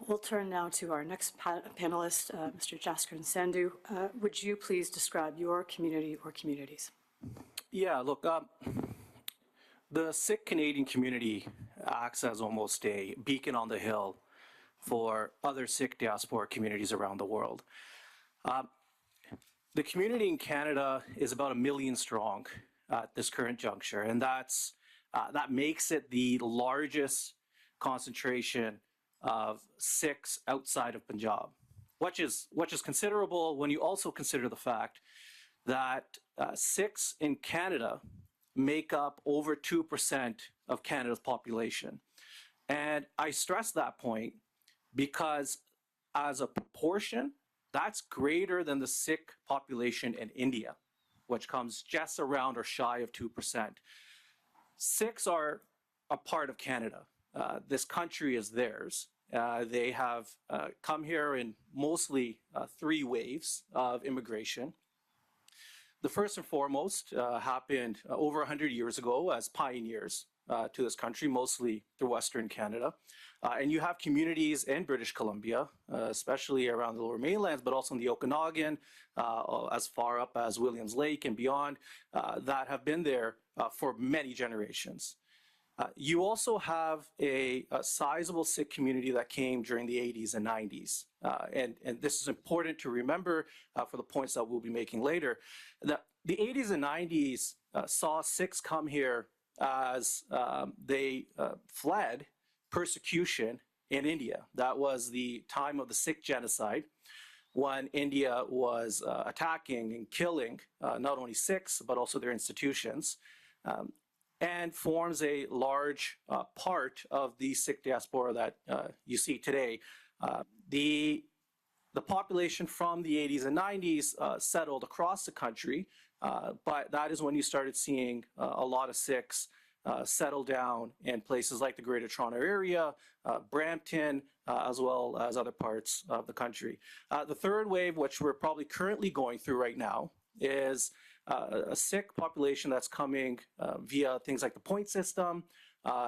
We'll turn now to our next panelist, Mr. Jaskaran Sandhu. Would you please describe your community or communities? Yeah, look, the Sikh Canadian community acts as almost a beacon on the hill for other Sikh diaspora communities around the world. The community in Canada is about 1 million strong at this current juncture, and that makes it the largest concentration of Sikhs outside of Punjab, which is considerable when you also consider the fact that Sikhs in Canada make up over 2% of Canada's population. And I stress that point because as a proportion, that's greater than the Sikh population in India, which comes just around or shy of 2%. Sikhs are a part of Canada. This country is theirs. They have come here in mostly 3 waves of immigration. The first and foremost happened over 100 years ago as pioneers to this country, mostly through Western Canada. And you have communities in British Columbia, especially around the Lower Mainlands, but also in the Okanagan, as far up as Williams Lake and beyond, that have been there for many generations. You also have a sizable Sikh community that came during the 80s and 90s. And this is important to remember for the points that we'll be making later. That the 80s and 90s saw Sikhs come here as they fled persecution in India. That was the time of the Sikh genocide, when India was attacking and killing not only Sikhs, but also their institutions. And forms a large part of the Sikh diaspora that you see today. The population from the 80s and 90s settled across the country, but that is when you started seeing a lot of Sikhs settle down in places like the Greater Toronto Area, Brampton, as well as other parts of the country. The third wave, which we're probably currently going through right now, is a Sikh population that's coming via things like the point system,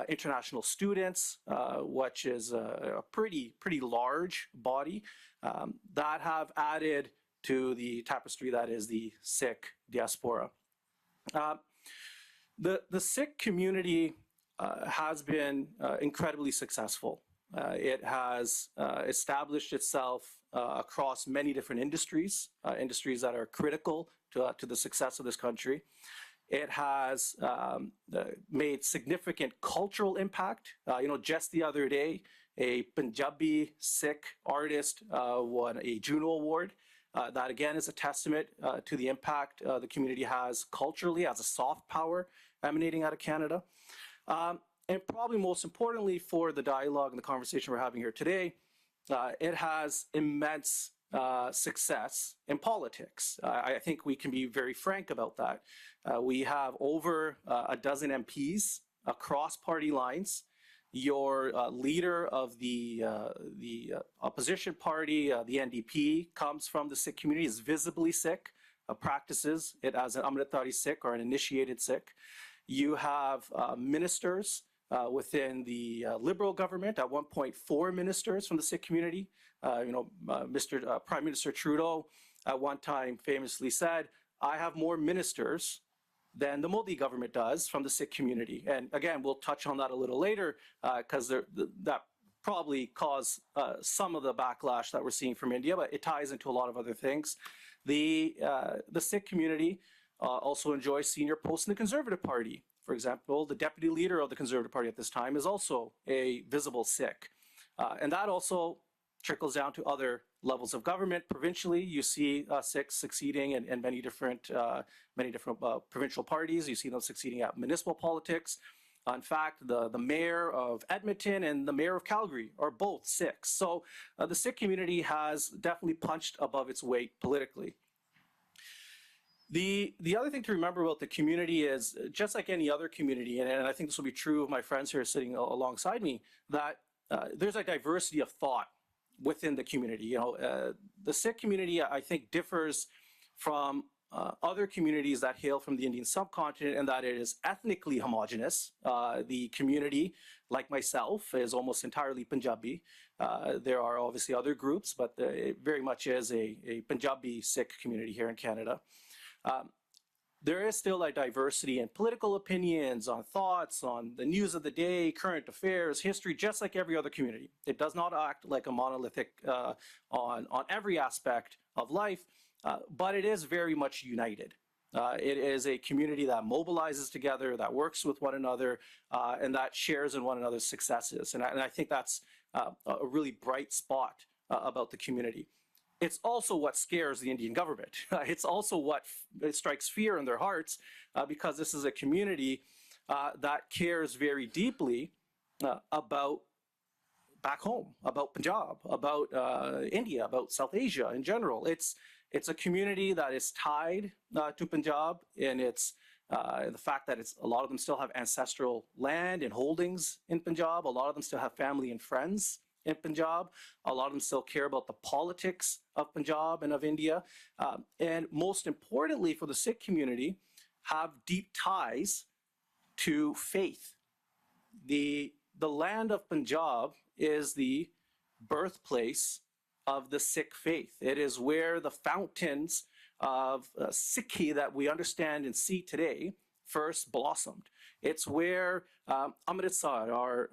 international students, which is a pretty large body that have added to the tapestry that is the Sikh diaspora. The Sikh community has been incredibly successful. It has established itself across many different industries, industries that are critical to the success of this country. It has made significant cultural impact. Just the other day, a Punjabi Sikh artist won a Juno Award. That again is a testament to the impact the community has culturally as a soft power emanating out of Canada. And probably most importantly for the dialogue and the conversation we're having here today, it has immense success in politics. I think we can be very frank about that. We have over a dozen MPs across party lines. Your leader of the opposition party, the NDP, comes from the Sikh community, is visibly Sikh, practices it as an Amritdhari Sikh or an initiated Sikh. You have ministers within the Liberal government, at one point 4 ministers from the Sikh community. Mr. Prime Minister Trudeau at one time famously said, "I have more ministers than the Modi government does from the Sikh community." And again, we'll touch on that a little later because that probably caused some of the backlash that we're seeing from India, but it ties into a lot of other things. The Sikh community also enjoys senior posts in the Conservative Party. For example, the deputy leader of the Conservative Party at this time is also a visible Sikh. And that also trickles down to other levels of government. Provincially, you see Sikhs succeeding in many different provincial parties. You see them succeeding at municipal politics. In fact, the mayor of Edmonton and the mayor of Calgary are both Sikhs. So the Sikh community has definitely punched above its weight politically. The other thing to remember about the community is, just like any other community, and I think this will be true of my friends here sitting alongside me, that there's a diversity of thought within the community. The Sikh community, I think, differs from other communities that hail from the Indian subcontinent and that it is ethnically homogenous. The community, like myself, is almost entirely Punjabi. There are obviously other groups, but it very much is a Punjabi Sikh community here in Canada. There is still a diversity in political opinions, on thoughts, on the news of the day, current affairs, history, just like every other community. It does not act like a monolithic on every aspect of life, but it is very much united. It is a community that mobilizes together, that works with one another, and that shares in one another's successes. And I think that's a really bright spot about the community. It's also what scares the Indian government. It's also what strikes fear in their hearts, because this is a community that cares very deeply about back home, about Punjab, about India, about South Asia in general. It's a community that is tied to Punjab, and it's the fact that a lot of them still have ancestral land and holdings in Punjab. A lot of them still have family and friends in Punjab. A lot of them still care about the politics of Punjab and of India. And most importantly for the Sikh community, have deep ties to faith. The land of Punjab is the birthplace of the Sikh faith. It is where the fountains of Sikhi that we understand and see today first blossomed. It's where Amritsar,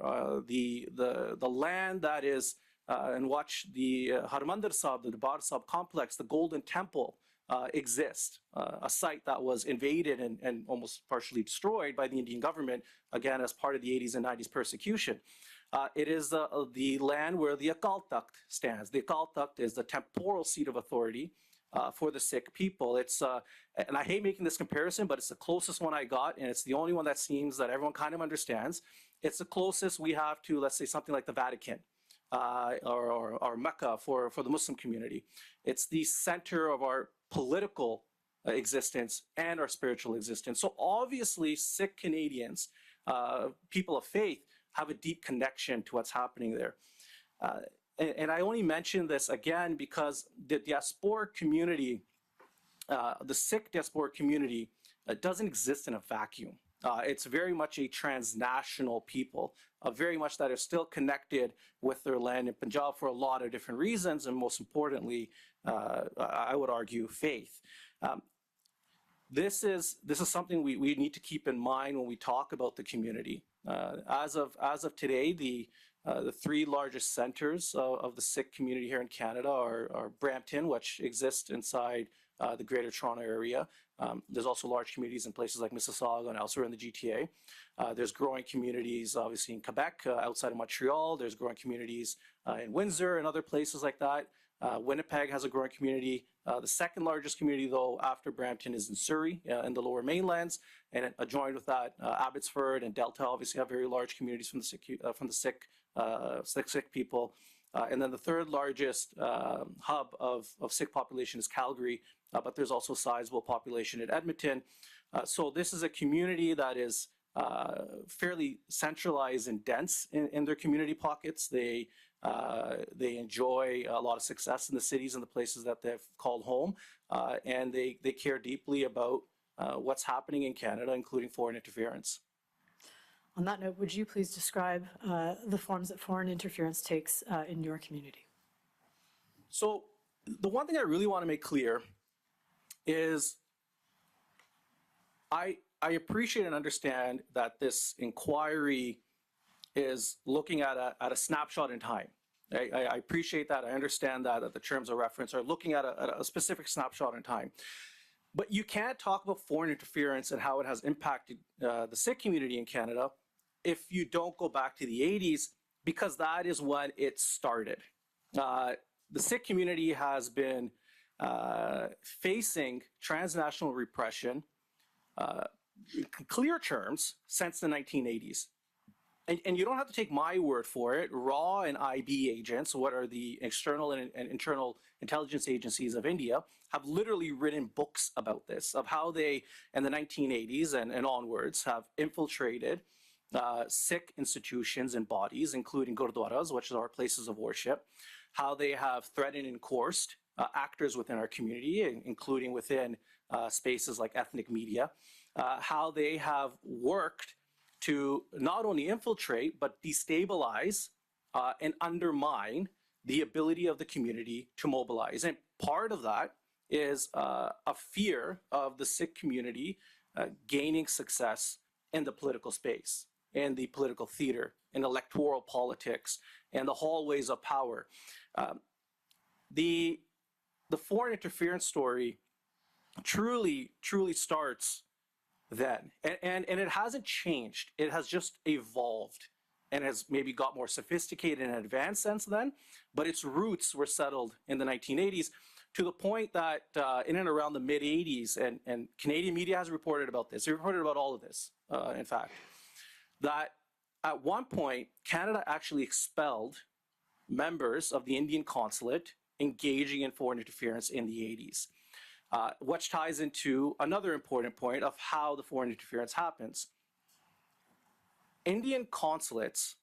the land that is, and watch the Harmandir Sahib, the Darbar Sahib complex, the Golden Temple exist, a site that was invaded and almost partially destroyed by the Indian government, again, as part of the 80s and 90s persecution. It is the land where the Akal Takht stands. The Akal Takht is the temporal seat of authority for the Sikh people. It's and I hate making this comparison, but it's the closest one I got, and it's the only one that seems that everyone kind of understands. It's the closest we have to, let's say, something like the Vatican or Mecca for the Muslim community. It's the center of our political existence and our spiritual existence. So obviously, Sikh Canadians, people of faith, have a deep connection to what's happening there. And I only mention this again because the diasporic community, the Sikh diasporic community, doesn't exist in a vacuum. It's very much a transnational people, very much that are still connected with their land in Punjab for a lot of different reasons, and most importantly, I would argue, faith. This is something we need to keep in mind when we talk about the community. As of today, the three largest centers of the Sikh community here in Canada are Brampton, which exists inside the Greater Toronto Area. There's also large communities in places like Mississauga and elsewhere in the GTA. There's growing communities, obviously, in Quebec, outside of Montreal. There's growing communities in Windsor and other places like that. Winnipeg has a growing community. The second largest community, though, after Brampton is in Surrey, in the Lower Mainlands, and adjoined with that, Abbotsford and Delta obviously have very large communities from the Sikh people. And then the third largest hub of Sikh population is Calgary, but there's also a sizable population at Edmonton. So this is a community that is fairly centralized and dense in their community pockets. They enjoy a lot of success in the cities and the places that they've called home, and they care deeply about what's happening in Canada, including foreign interference. On that note, would you please describe the forms that foreign interference takes in your community? So the one thing I really want to make clear is I appreciate and understand that this inquiry is looking at a snapshot in time. I appreciate that. I understand that the terms of reference are looking at a specific snapshot in time. But you can't talk about foreign interference and how it has impacted the Sikh community in Canada if you don't go back to the 80s, because that is when it started. The Sikh community has been facing transnational repression in clear terms since the 1980s. And you don't have to take my word for it. RAW and IB agents, what are the external and internal intelligence agencies of India, have literally written books about this, of how they, in the 1980s and onwards, have infiltrated Sikh institutions and bodies, including Gurdwaras, which are places of worship, how they have threatened and coerced actors within our community, including within spaces like ethnic media, how they have worked to not only infiltrate, but destabilize and undermine the ability of the community to mobilize. And part of that is a fear of the Sikh community gaining success in the political space, in the political theater, in electoral politics, and the hallways of power. The foreign interference story truly starts then. And it hasn't changed. It has just evolved and has maybe got more sophisticated and advanced since then. But its roots were settled in the 1980s to the point that in and around the mid-80s, and Canadian media has reported about this. They reported about all of this, in fact, that at one point, Canada actually expelled members of the Indian consulate engaging in foreign interference in the 80s. Which ties into another important point of how the foreign interference happens. Indian consulates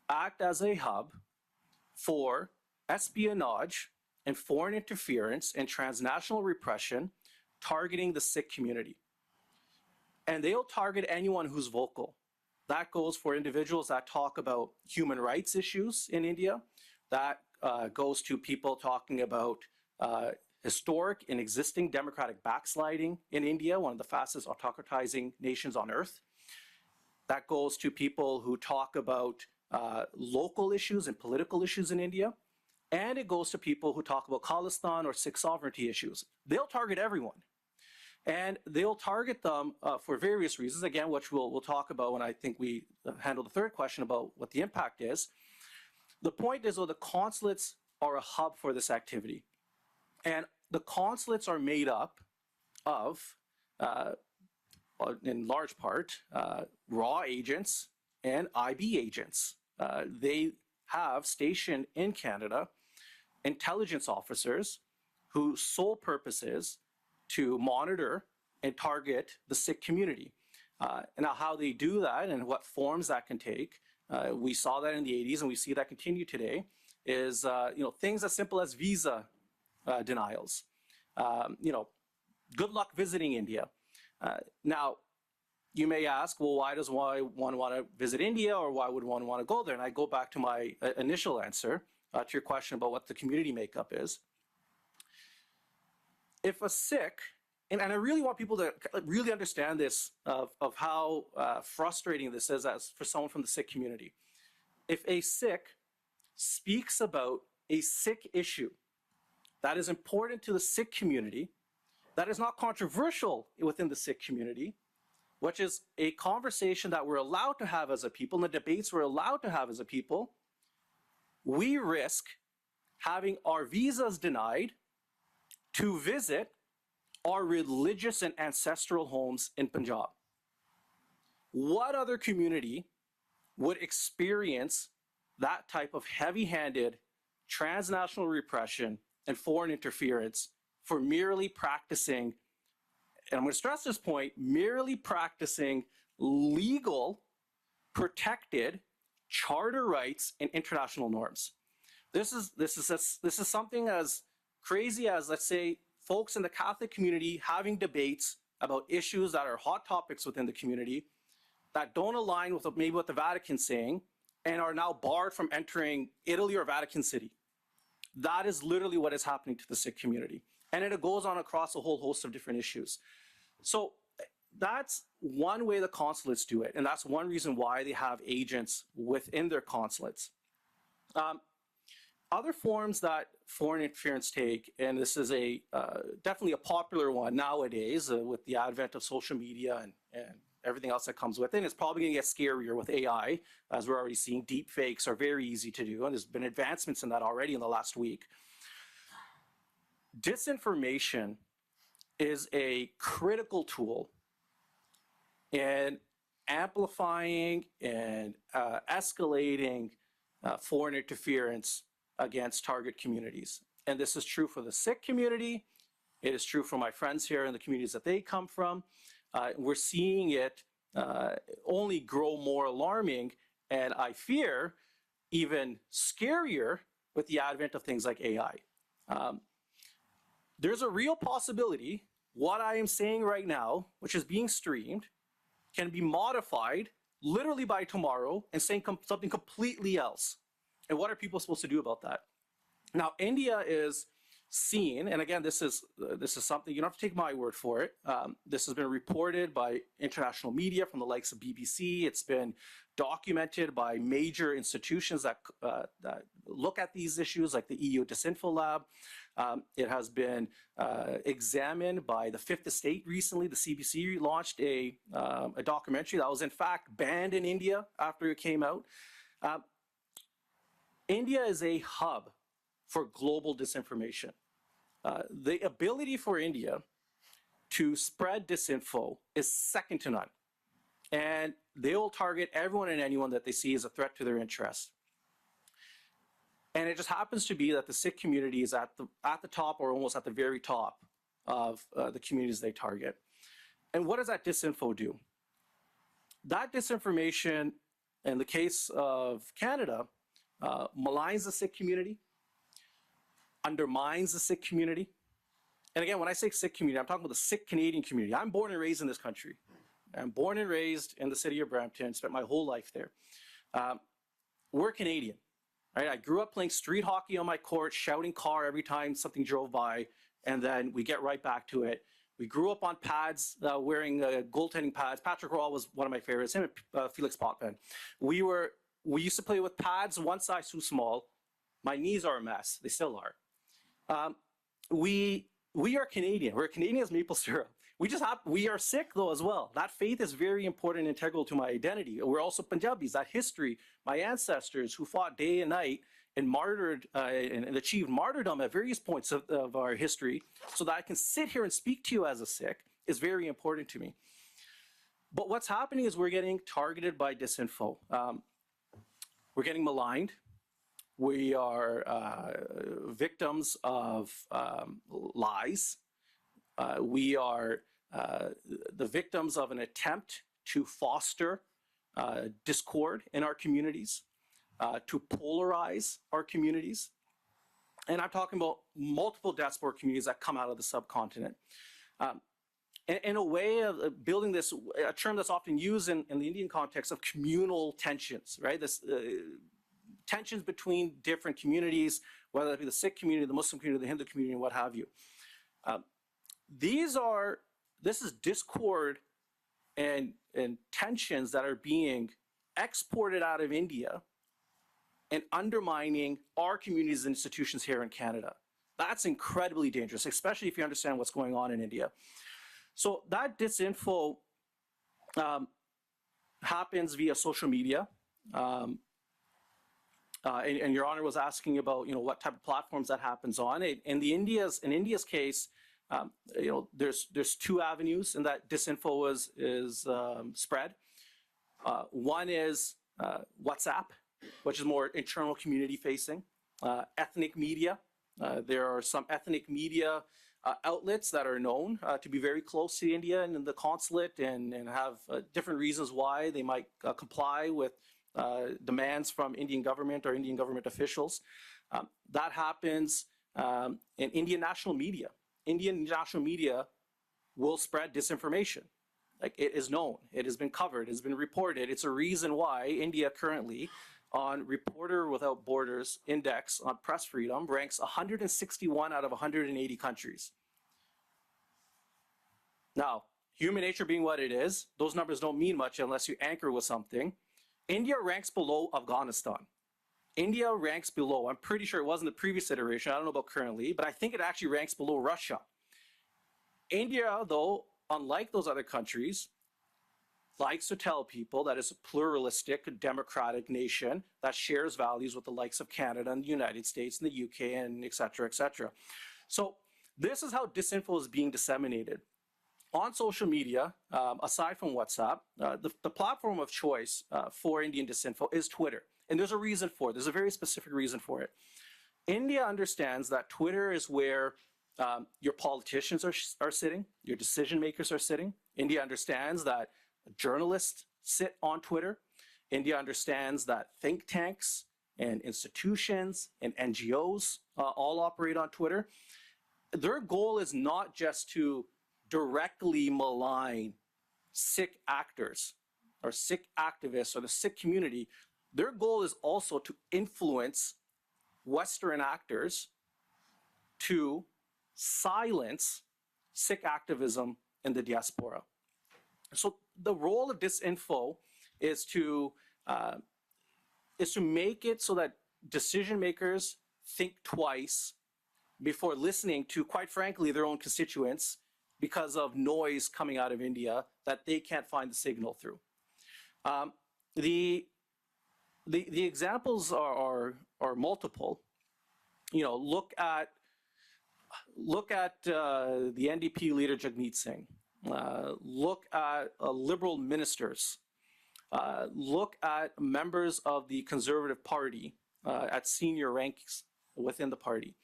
act as a hub for espionage and foreign interference and transnational repression targeting the Sikh community. And they'll target anyone who's vocal. That goes for individuals that talk about human rights issues in India. That goes to people talking about historic and existing democratic backsliding in India, one of the fastest autocratizing nations on earth. That goes to people who talk about local issues and political issues in India. And it goes to people who talk about Khalistan or Sikh sovereignty issues. They'll target everyone. And they'll target them for various reasons, again, which we'll talk about when I think we handle the third question about what the impact is. The point is, though, the consulates are a hub for this activity. And the consulates are made up of, in large part, raw agents and IB agents. They have stationed in Canada intelligence officers whose sole purpose is to monitor and target the Sikh community. Now, how they do that and what forms that can take, we saw that in the 80s and we see that continue today, is things as simple as visa denials. Good luck visiting India. Now, you may ask, well, why does one want to visit India, or why would one want to go there? And I go back to my initial answer to your question about what the community makeup is. If a Sikh, and I really want people to really understand this of how frustrating this is as for someone from the Sikh community. If a Sikh speaks about a Sikh issue that is important to the Sikh community, that is not controversial within the Sikh community, which is a conversation that we're allowed to have as a people, and the debates we're allowed to have as a people, we risk having our visas denied to visit our religious and ancestral homes in Punjab. What other community would experience that type of heavy-handed transnational repression and foreign interference for merely practicing, and I'm going to stress this point, merely practicing legal, protected charter rights and international norms? This is something as crazy as, let's say, folks in the Catholic community having debates about issues that are hot topics within the community that don't align with maybe what the Vatican's saying and are now barred from entering Italy or Vatican City. That is literally what is happening to the Sikh community. And it goes on across a whole host of different issues. So that's one way the consulates do it. And that's one reason why they have agents within their consulates. Other forms that foreign interference take, and this is definitely a popular one nowadays with the advent of social media and everything else that comes with it. It's probably going to get scarier with AI, as we're already seeing. Deep fakes are very easy to do, and there's been advancements in that already in the last week. Disinformation is a critical tool in amplifying and escalating foreign interference against target communities. And this is true for the Sikh community. It is true for my friends here in the communities that they come from. We're seeing it only grow more alarming, and I fear even scarier with the advent of things like AI. There's a real possibility what I am saying right now, which is being streamed, can be modified literally by tomorrow and saying something completely else. And what are people supposed to do about that? Now, India is seen, and again, this is something, you don't have to take my word for it. This has been reported by international media from the likes of BBC. It's been documented by major institutions that look at these issues, like the EU Disinfo Lab. It has been examined by the Fifth Estate recently. The CBC launched a documentary that was in fact banned in India after it came out. India is a hub for global disinformation. The ability for India to spread disinfo is second to none. And they will target everyone and anyone that they see as a threat to their interests. And it just happens to be that the Sikh community is at the top, or almost at the very top of the communities they target. And what does that disinfo do? That disinformation, in the case of Canada, maligns the Sikh community, undermines the Sikh community. And again, when I say Sikh community, I'm talking about the Sikh Canadian community. I'm born and raised in this country. I'm born and raised in the city of Brampton, spent my whole life there. We're Canadian, right? I grew up playing street hockey on my court, shouting car every time something drove by, and then we get right back to it. We grew up on pads, wearing goaltending pads. Patrick Raw was one of my favorites, him and Felix Potvin. We used to play with pads one size too small. My knees are a mess. They still are. We are Canadian. We're Canadian as maple syrup. We are Sikh though as well. That faith is very important and integral to my identity. We're also Punjabis. That history, my ancestors who fought day and night and martyred and achieved martyrdom at various points of our history, so that I can sit here and speak to you as a Sikh, is very important to me. But what's happening is we're getting targeted by disinfo. We're getting maligned. We are victims of lies. We are the victims of an attempt to foster discord in our communities, to polarize our communities. And I'm talking about multiple diaspora communities that come out of the subcontinent. In a way of building this, a term that's often used in the Indian context of communal tensions, right? This tensions between different communities, whether it be the Sikh community, the Muslim community, the Hindu community, and what have you. This is discord and tensions that are being exported out of India and undermining our communities and institutions here in Canada. That's incredibly dangerous, especially if you understand what's going on in India. So that disinfo happens via social media. And Your Honor was asking about, what type of platforms that happens on. In India's case, there's two avenues in that disinfo is spread. One is WhatsApp, which is more internal community facing. Ethnic media. There are some ethnic media outlets that are known to be very close to India and the consulate and have different reasons why they might comply with demands from Indian government or Indian government officials. That happens in Indian national media. Indian national media will spread disinformation. Like, it is known, it has been covered, it has been reported. It's a reason why India currently on Reporter Without Borders index on press freedom ranks 161 out of 180 countries. Now, human nature being what it is, those numbers don't mean much unless you anchor with something. India ranks below Afghanistan. India ranks below, I'm pretty sure it was in the previous iteration, I don't know about currently, but I think it actually ranks below Russia. India, though, unlike those other countries, likes to tell people that it's a pluralistic, democratic nation that shares values with the likes of Canada and the United States and the UK and et cetera, et cetera. So this is how disinfo is being disseminated. On social media, aside from WhatsApp, the platform of choice for Indian disinfo is Twitter. And there's a reason for it. There's a very specific reason for it. India understands that Twitter is where your politicians are sitting, your decision makers are sitting. India understands that journalists sit on Twitter. India understands that think tanks and institutions and NGOs all operate on Twitter. Their goal is not just to directly malign Sikh actors or Sikh activists or the Sikh community. Their goal is also to influence Western actors to silence Sikh activism in the diaspora. So the role of disinfo is to make it so that decision makers think twice before listening to, quite frankly, their own constituents because of noise coming out of India that they can't find the signal through. The examples are multiple. You know, look at the NDP leader Jagmeet Singh. Look at liberal ministers. Look at members of the Conservative Party at senior ranks within the party.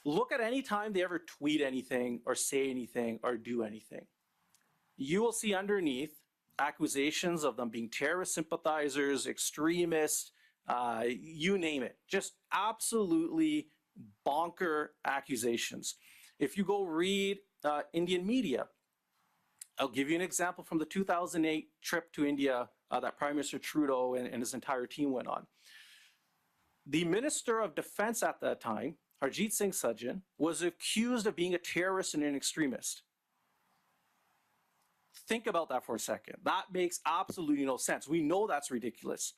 Look at any time they ever tweet anything or say anything or do anything. You will see underneath accusations of them being terrorist sympathizers, extremists, you name it. Just absolutely bonker accusations. If you go read Indian media, I'll give you an example from the 2008 trip to India that Prime Minister Trudeau and his entire team went on. The Minister of Defense at that time, Harjit Singh Sajjan, was accused of being a terrorist and an extremist. Think about that for a second. That makes absolutely no sense. We know that's ridiculous.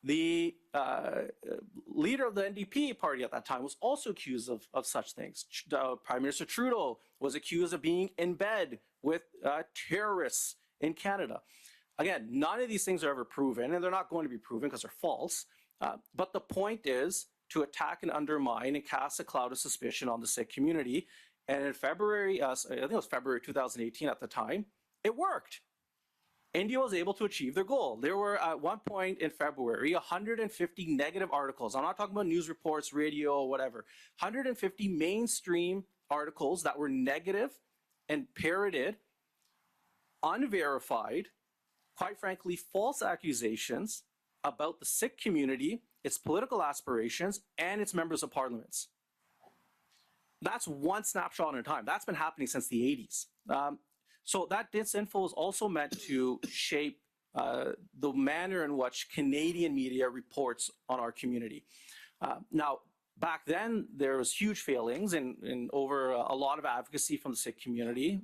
The leader of the NDP party at that time was also accused of such things. Prime Minister Trudeau was accused of being in bed with terrorists in Canada. Again, none of these things are ever proven, and they're not going to be proven because they're false. But the point is to attack and undermine and cast a cloud of suspicion on the Sikh community. And in February, I think it was February 2018 at the time, it worked. India was able to achieve their goal. There were at one point in February 150 negative articles. I'm not talking about news reports, radio, or whatever. 150 mainstream articles that were negative and parroted, unverified, quite frankly, false accusations about the Sikh community, its political aspirations, and its members of parliaments. That's one snapshot in time. That's been happening since the 80s. So that disinfo is also meant to shape the manner in which Canadian media reports on our community. Now, back then, there was huge failings and over a lot of advocacy from the Sikh community,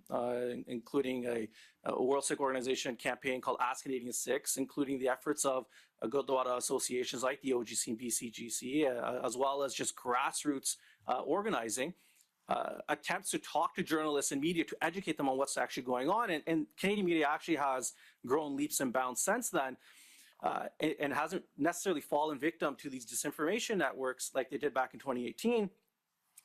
including a World Sikh Organization campaign called Ask Canadian Sikhs, including the efforts of Gurdwara associations like the OGC and BCGC, as well as just grassroots organizing. Attempts to talk to journalists and media to educate them on what's actually going on. And Canadian media actually has grown leaps and bounds since then and hasn't necessarily fallen victim to these disinformation networks like they did back in 2018.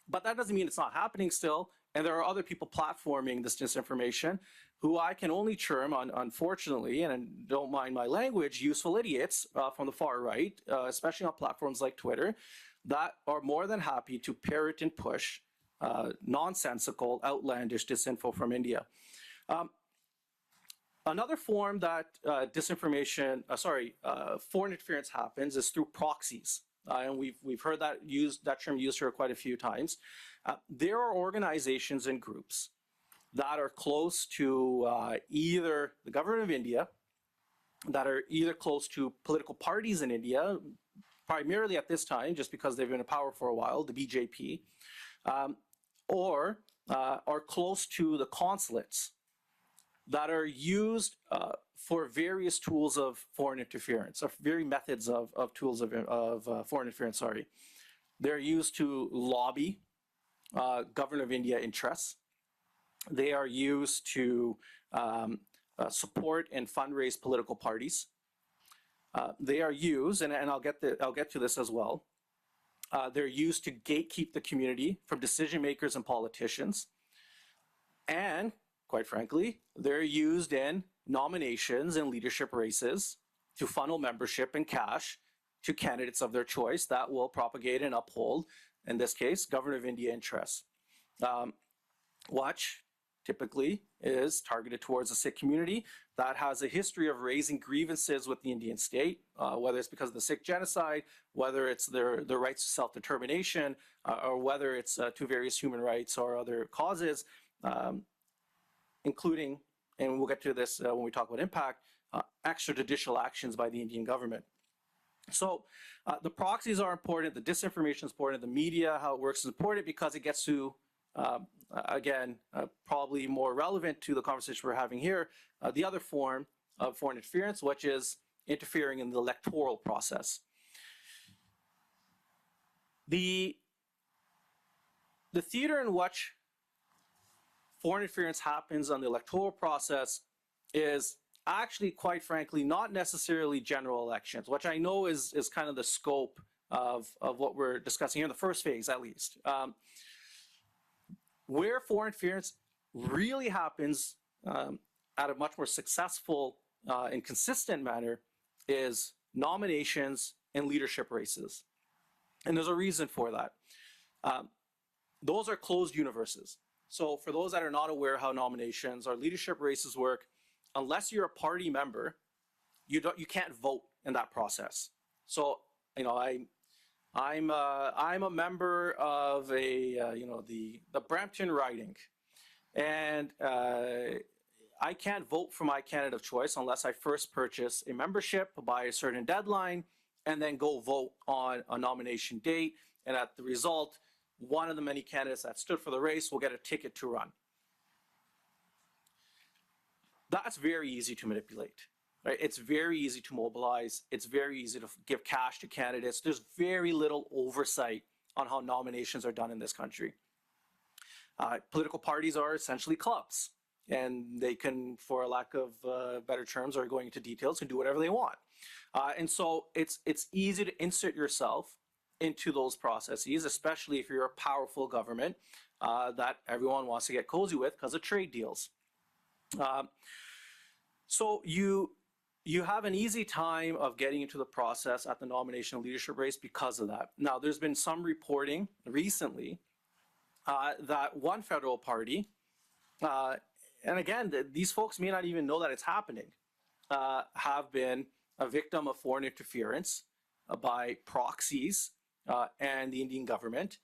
But that doesn't mean it's not happening still. And there are other people platforming this disinformation who I can only term, unfortunately, and don't mind my language, useful idiots from the far right, especially on platforms like Twitter, that are more than happy to parrot and push nonsensical, outlandish disinfo from India. Another form that foreign interference happens is through proxies. And we've heard that term used here quite a few times. There are organizations and groups that are close to either the government of India, that are either close to political parties in India, primarily at this time, just because they've been in power for a while, the BJP, or are close to the consulates that are used for various tools of foreign interference, or various methods of tools of foreign interference, sorry. They're used to lobby government of India interests. They are used to support and fundraise political parties. They are used, and I'll get to this as well, they're used to gatekeep the community from decision makers and politicians. And quite frankly, they're used in nominations and leadership races to funnel membership and cash to candidates of their choice that will propagate and uphold, in this case, government of India interests. Watch typically is targeted towards the Sikh community that has a history of raising grievances with the Indian state, whether it's because of the Sikh genocide, whether it's their rights to self-determination, or whether it's to various human rights or other causes. including, and we'll get to this when we talk about impact, extrajudicial actions by the Indian government. So the proxies are important, the disinformation is important, the media, how it works is important because it gets to, again, probably more relevant to the conversation we're having here, the other form of foreign interference, which is interfering in the electoral process. The theater in which foreign interference happens on the electoral process is actually, quite frankly, not necessarily general elections, which I know is kind of the scope of what we're discussing here in the first phase, at least. Where foreign interference really happens at a much more successful and consistent manner is nominations and leadership races. And there's a reason for that. Those are closed universes. So for those that are not aware how nominations or leadership races work, unless you're a party member, you can't vote in that process. So, you know, I'm a member of the Brampton riding, and I can't vote for my candidate of choice unless I first purchase a membership by a certain deadline and then go vote on a nomination date. And at the result, one of the many candidates that stood for the race will get a ticket to run. That's very easy to manipulate, right? It's very easy to mobilize. It's very easy to give cash to candidates. There's very little oversight on how nominations are done in this country. Political parties are essentially clubs, and they can, for a lack of better terms or going into details, can do whatever they want. And so it's easy to insert yourself into those processes, especially if you're a powerful government that everyone wants to get cozy with because of trade deals. So you have an easy time of getting into the process at the nomination and leadership race because of that. Now, there's been some reporting recently that one federal party, and again, these folks may not even know that it's happening, have been a victim of foreign interference by proxies and the Indian government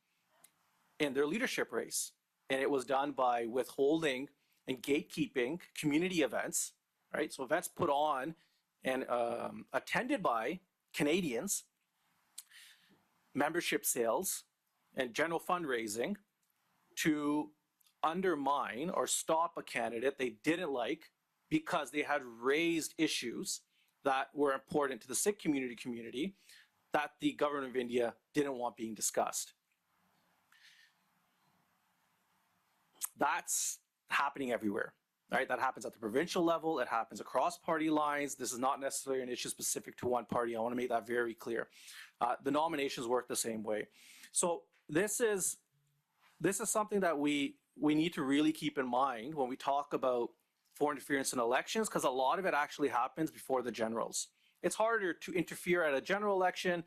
in their leadership race. And it was done by withholding and gatekeeping community events, right? So events put on and attended by Canadians, membership sales, and general fundraising to undermine or stop a candidate they didn't like because they had raised issues that were important to the Sikh community that the government of India didn't want being discussed. That's happening everywhere, right? That happens at the provincial level. It happens across party lines. This is not necessarily an issue specific to one party. I want to make that very clear. The nominations work the same way. So this is something that we need to really keep in mind when we talk about foreign interference in elections, because a lot of it actually happens before the generals. It's harder to interfere at a general election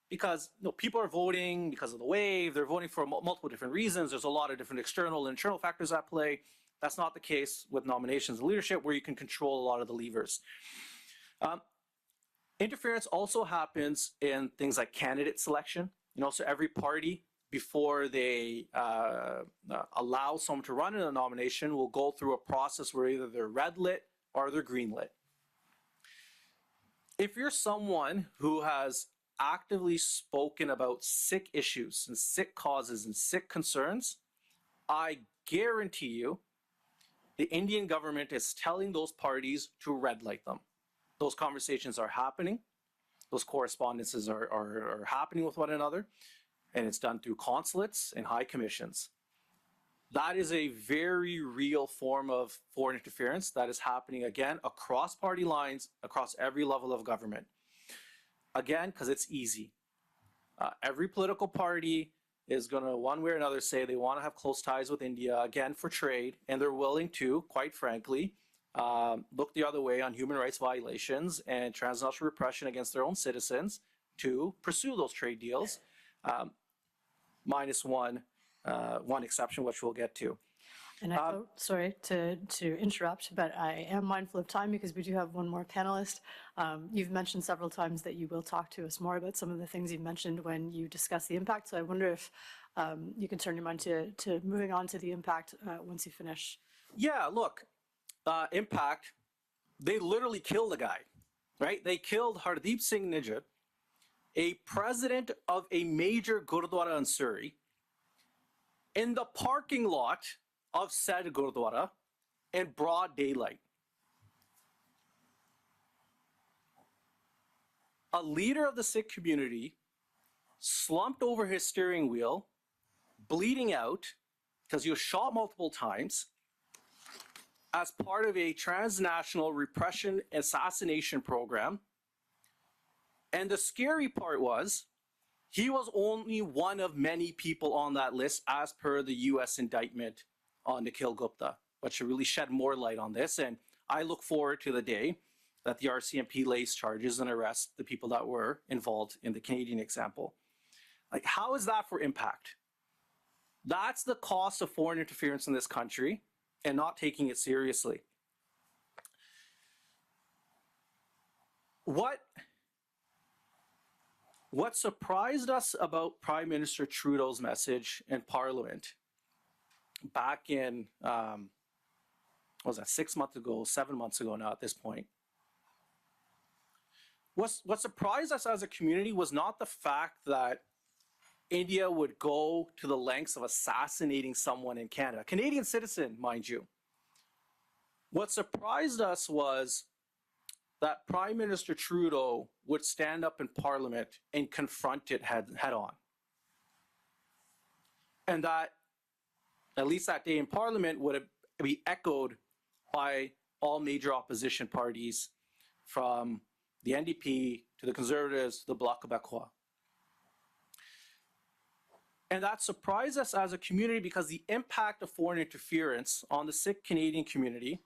because people are voting because of the wave. They're voting for multiple different reasons. There's a lot of different external and internal factors at play. That's not the case with nominations and leadership, where you can control a lot of the levers. Interference also happens in things like candidate selection. So every party, before they allow someone to run in a nomination, will go through a process where either they're red lit or they're green lit. If you're someone who has actively spoken about Sikh issues and Sikh causes and Sikh concerns, I guarantee you the Indian government is telling those parties to red light them. Those conversations are happening. Those correspondences are happening with one another, and it's done through consulates and high commissions. That is a very real form of foreign interference that is happening, again, across party lines, across every level of government. Again, because it's easy. Every political party is going to, one way or another, say they want to have close ties with India, again, for trade, and they're willing to, quite frankly, look the other way on human rights violations and transnational repression against their own citizens to pursue those trade deals, minus one exception, which we'll get to. And sorry to interrupt, but I am mindful of time because we do have one more panelist. You've mentioned several times that you will talk to us more about some of the things you mentioned when you discuss the impact. So I wonder if you can turn your mind to moving on to the impact once you finish. Yeah, look, impact, they literally killed a guy, right? They killed Hardeep Singh Nijjar, a president of a major Gurdwara in Surrey, in the parking lot of said Gurdwara in broad daylight. A leader of the Sikh community slumped over his steering wheel, bleeding out because he was shot multiple times as part of a transnational repression assassination program. And the scary part was, he was only one of many people on that list as per the US indictment on Nikhil Gupta, which should really shed more light on this. And I look forward to the day that the RCMP lays charges and arrests the people that were involved in the Canadian example. Like, how is that for impact? That's the cost of foreign interference in this country and not taking it seriously. What surprised us about Prime Minister Trudeau's message in Parliament back in, what was that, 6 months ago, 7 months ago now at this point, what surprised us as a community was not the fact that India would go to the lengths of assassinating someone in Canada, Canadian citizen, mind you. What surprised us was that Prime Minister Trudeau would stand up in Parliament and confront it head on. And that, at least that day in Parliament, would be echoed by all major opposition parties, from the NDP to the Conservatives to the Bloc Québécois. And that surprised us as a community because the impact of foreign interference on the Sikh Canadian community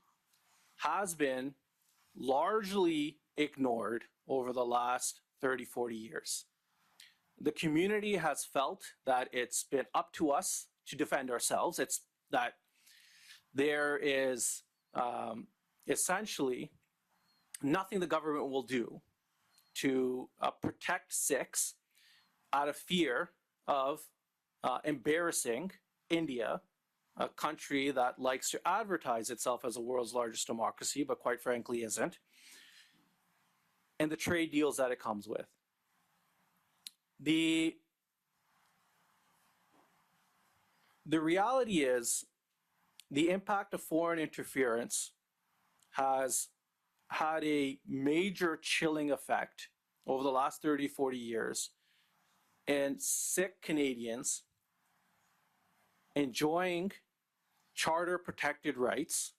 has been largely ignored over the last 30, 40 years. The community has felt that it's been up to us to defend ourselves. It's that there is essentially nothing the government will do to protect Sikhs out of fear of embarrassing India, a country that likes to advertise itself as the world's largest democracy, but quite frankly isn't, and the trade deals that it comes with. The reality is, the impact of foreign interference has had a major chilling effect over the last 30, 40 years in Sikh Canadians enjoying charter-protected rights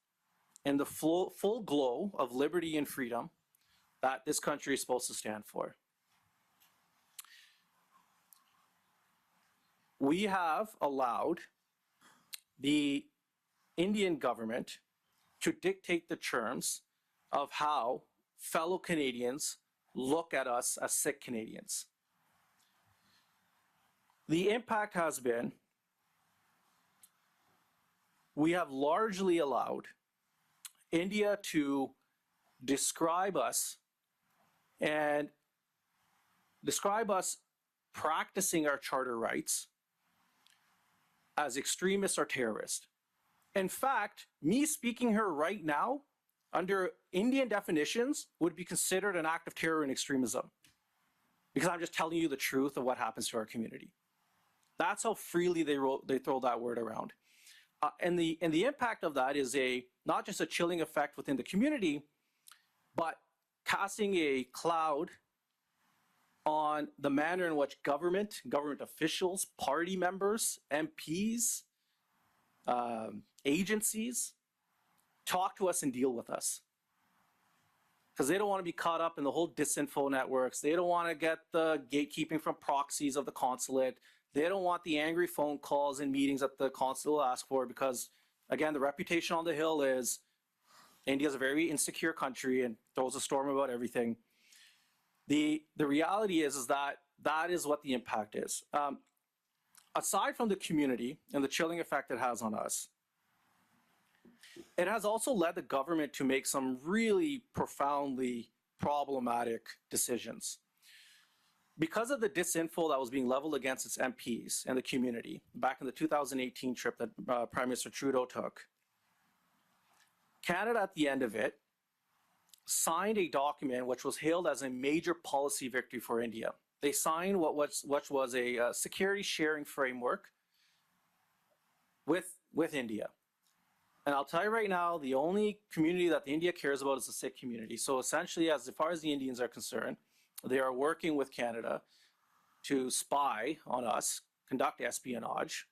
and the full glow of liberty and freedom that this country is supposed to stand for. We have allowed the Indian government to dictate the terms of how fellow Canadians look at us as Sikh Canadians. The impact has been, we have largely allowed India to describe us practicing our charter rights as extremists or terrorists. In fact, me speaking here right now, under Indian definitions, would be considered an act of terror and extremism, because I'm just telling you the truth of what happens to our community. That's how freely they throw that word around. And the impact of that is not just a chilling effect within the community, but casting a cloud on the manner in which government officials, party members, MPs, agencies talk to us and deal with us. Because they don't want to be caught up in the whole disinfo networks. They don't want to get the gatekeeping from proxies of the consulate. They don't want the angry phone calls and meetings that the consulate will ask for, because, again, the reputation on the Hill is India's a very insecure country and throws a storm about everything. The reality is that that is what the impact is. Aside from the community and the chilling effect it has on us, it has also led the government to make some really profoundly problematic decisions. Because of the disinfo that was being leveled against its MPs and the community back in the 2018 trip that Prime Minister Trudeau took, Canada, at the end of it, signed a document which was hailed as a major policy victory for India. They signed what was a security sharing framework with India. And I'll tell you right now, the only community that India cares about is the Sikh community. So essentially, as far as the Indians are concerned, they are working with Canada to spy on us, conduct espionage,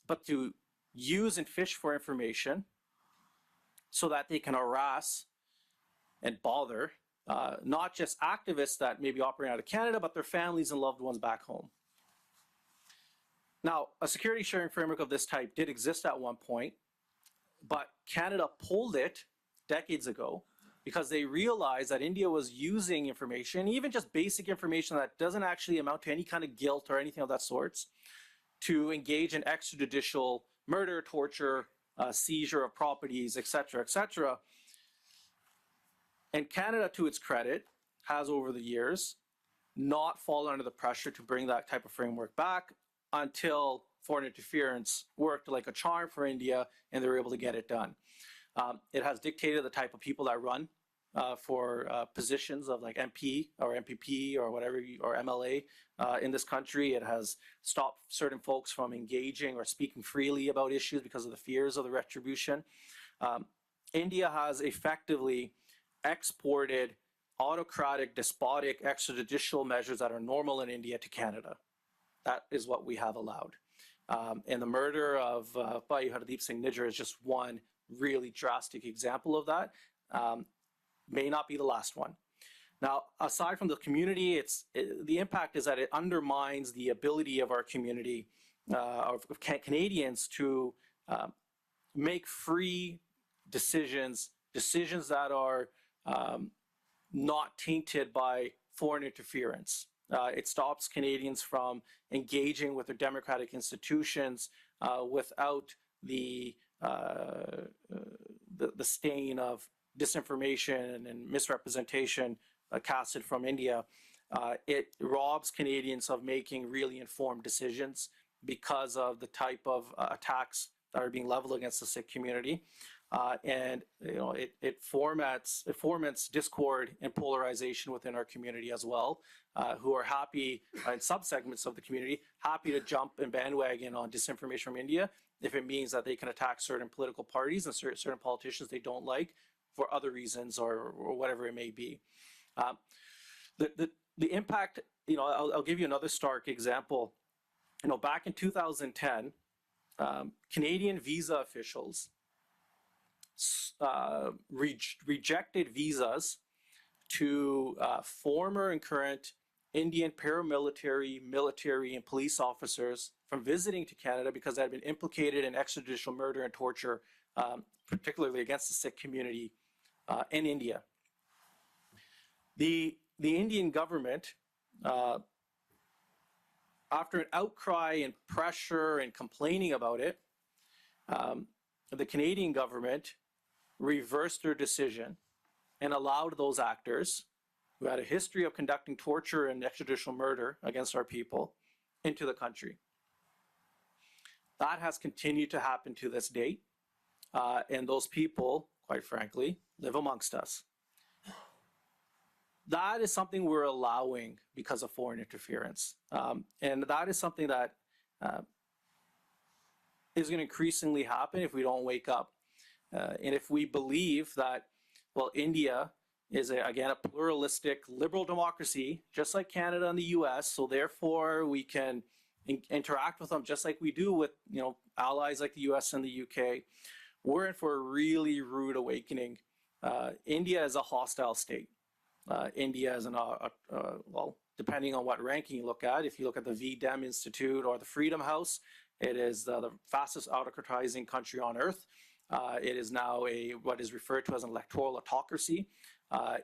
but to use and fish for information so that they can harass and bother not just activists that may be operating out of Canada, but their families and loved ones back home. Now, a security sharing framework of this type did exist at one point, but Canada pulled it decades ago because they realized that India was using information, even just basic information that doesn't actually amount to any kind of guilt or anything of that sort, to engage in extrajudicial murder, torture, seizure of properties, etc., etc. And Canada, to its credit, has over the years not fallen under the pressure to bring that type of framework back until foreign interference worked like a charm for India and they were able to get it done. It has dictated the type of people that run for positions of like MP or MPP or whatever, or MLA in this country. It has stopped certain folks from engaging or speaking freely about issues because of the fears of the retribution. India has effectively exported autocratic, despotic, extrajudicial measures that are normal in India to Canada. That is what we have allowed. And the murder of Bhai Hardeep Singh Nijjar is just one really drastic example of that. May not be the last one. Now, aside from the community, the impact is that it undermines the ability of our community, of Canadians, to make free decisions that are not tainted by foreign interference. It stops Canadians from engaging with their democratic institutions without the stain of disinformation and misrepresentation casted from India. It robs Canadians of making really informed decisions because of the type of attacks that are being leveled against the Sikh community. And it foments discord and polarization within our community as well, who are happy, in subsegments of the community, happy to jump and bandwagon on disinformation from India if it means that they can attack certain political parties and certain politicians they don't like for other reasons or whatever it may be. The impact, I'll give you another stark example. Back in 2010, Canadian visa officials rejected visas to former and current Indian paramilitary, military, and police officers from visiting to Canada because they had been implicated in extrajudicial murder and torture, particularly against the Sikh community in India. The Indian government, after an outcry and pressure and complaining about it, the Canadian government reversed their decision and allowed those actors who had a history of conducting torture and extrajudicial murder against our people into the country. That has continued to happen to this date, and those people, quite frankly, live amongst us. That is something we're allowing because of foreign interference, and that is something that is going to increasingly happen if we don't wake up. And if we believe that, well, India is, again, a pluralistic liberal democracy, just like Canada and the US, so therefore we can interact with them just like we do with allies like the US and the UK, we're in for a really rude awakening. India is a hostile state. India is well, depending on what ranking you look at, if you look at the VDEM Institute or the Freedom House, it is the fastest autocratizing country on earth. It is now what is referred to as an electoral autocracy.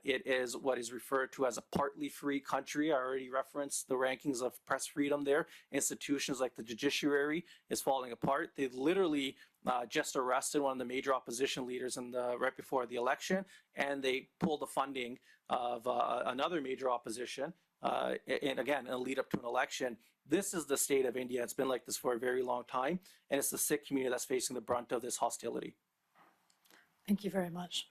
It is what is referred to as a partly free country. I already referenced the rankings of press freedom there. Institutions like the judiciary is falling apart. They literally just arrested one of the major opposition leaders right before the election, and they pulled the funding of another major opposition, and again, in a lead up to an election. This is the state of India. It's been like this for a very long time, and it's the Sikh community that's facing the brunt of this hostility. Thank you very much.